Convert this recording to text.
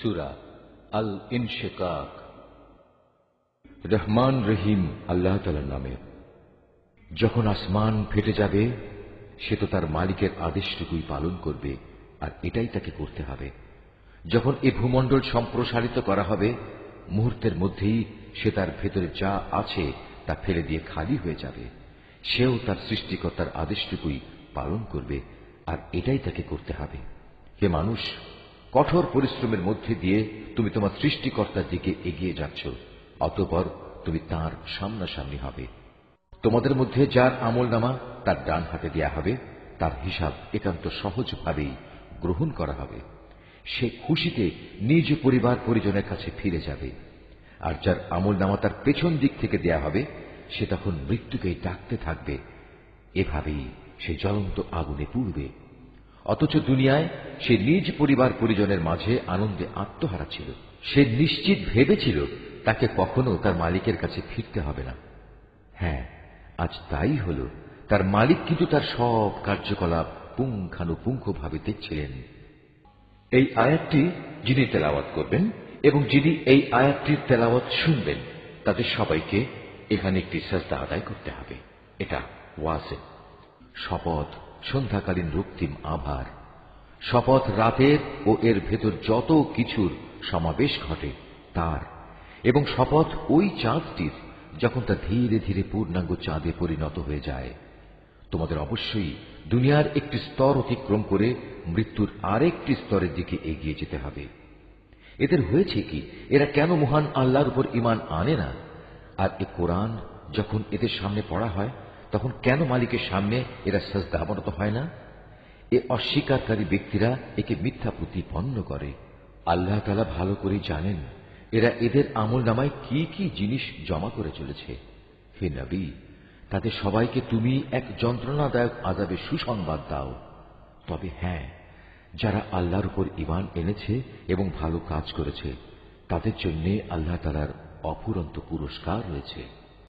সূরা আল ইনশিকাক। রহমান রহিম আল্লাহ তাআলার নামে। যখন আসমান ফেটে যাবে, সে তো তার মালিকের আদেশটুকুই পালন করবে, আর এটাই তাকে করতে হবে। যখন এ ভূমণ্ডল সম্প্রসারিত করা হবে, মুহূর্তের মধ্যেই সে তার ভেতরে যা আছে তা ফেলে দিয়ে খালি হয়ে যাবে। সেও তার সৃষ্টিকর্তার আদেশটুকুই পালন করবে, আর এটাই তাকে করতে হবে। হে মানুষ, কঠোর পরিশ্রমের মধ্যে দিয়ে তুমি তোমার সৃষ্টিকর্তার দিকে এগিয়ে যাচ্ছ, অতঃপর তুমি তাঁর সামনাসামনি হবে। তোমাদের মধ্যে যার আমলনামা তার ডান হাতে দেয়া হবে, তার হিসাব একান্ত সহজভাবেই গ্রহণ করা হবে। সে খুশিতে নিজ পরিবার পরিজনের কাছে ফিরে যাবে। আর যার আমলনামা তার পেছন দিক থেকে দেয়া হবে, সে তখন মৃত্যুকেই ডাকতে থাকবে। এভাবেই সে জ্বলন্ত আগুনে পুড়বে। অথচ দুনিয়ায় সে নিজ পরিবার পরিজনের মাঝে আনন্দে আত্মহারা ছিল। সে নিশ্চিত ভেবেছিল তাকে কখনো তার মালিকের কাছে ফিরতে হবে না। হ্যাঁ, আজ তাই হল। তার মালিক কিন্তু তার সব কার্যকলাপ পুঙ্খানুপুঙ্খভাবে দেখছিলেন। এই আয়াতটি যিনি তেলাওয়াত করবেন এবং যিনি এই আয়াতটির তেলাওয়াত শুনবেন, তাদের সবাইকে এখানে একটি সাজদা আদায় করতে হবে। এটা ওয়াজিব। শপথ সন্ধ্যাকালীন রক্তিম আভার, শপথ রাতের ও এর ভেতর যত কিছুর সমাবেশ ঘটে তার, এবং শপথ ওই চাঁদটির যখন তা ধীরে ধীরে পূর্ণাঙ্গ চাঁদে পরিণত হয়ে যায়। তোমাদের অবশ্যই দুনিয়ার একটি স্তর অতিক্রম করে মৃত্যুর আরেকটি স্তরের দিকে এগিয়ে যেতে হবে। এদের হয়েছে কি? এরা কেন মহান আল্লাহর উপর ঈমান আনে না? আর এ কোরআন যখন এদের সামনে পড়া হয়, তখন কেন মালিকের সামনে এরা সাজদা অবনত হয় না? এ অস্বীকারী ব্যক্তিরা একে মিথ্যা প্রতিপন্ন করে। আল্লাহ তাআলা ভালো করে জানেন এরা এদের আমলনামায় কি কি জিনিস জমা করে চলেছে। হে নবী, তাদের সবাইকে তুমি এক যন্ত্রণাদায়ক আযাবের সুসংবাদ দাও। তবে হ্যাঁ, যারা আল্লাহর উপর ঈমান এনেছে এবং ভালো কাজ করেছে, তাদের জন্য আল্লাহ তাআলার অফুরন্ত পুরস্কার রয়েছে।